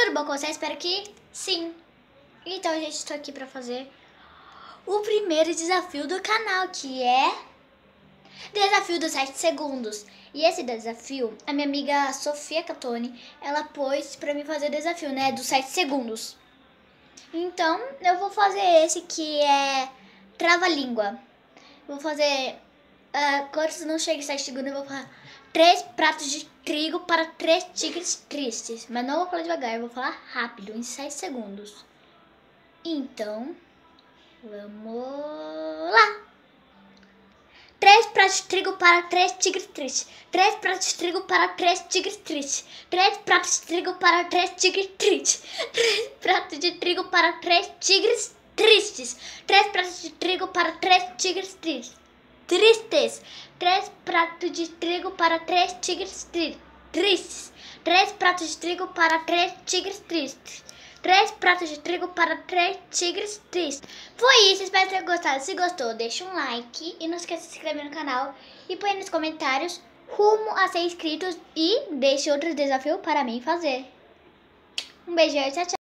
Tudo bom com você? Espero que sim. Então, gente, estou aqui para fazer o primeiro desafio do canal, que é Desafio dos 7 segundos. E esse desafio, a minha amiga Sofia Catoni, ela pôs pra mim fazer o desafio, né, dos 7 segundos. Então, eu vou fazer esse que é trava-língua. Vou fazer, quando não chega em 7 segundos, eu vou falar 3 pratos de trigo para 3 tigres tristes. Mas não vou falar devagar, eu vou falar rápido, em 7 segundos. Então, vamos lá! 3 pratos de trigo para 3 tigres tristes. 3 pratos de trigo para 3 tigres tristes. 3 pratos de trigo para 3 tigres tristes. 3 pratos de trigo para 3 tigres tristes. 3 pratos de trigo para 3 tigres tristes. 3 pratos de trigo para 3 tigres tristes. 3 pratos de trigo para 3 tigres tristes. 3 pratos de trigo para 3 tigres tristes. Foi isso, espero ter gostado. Se gostou, deixa um like e não esqueça de se inscrever no canal e põe nos comentários rumo a ser inscritos e deixe outro desafio para mim fazer. Um beijo, tchau, tchau.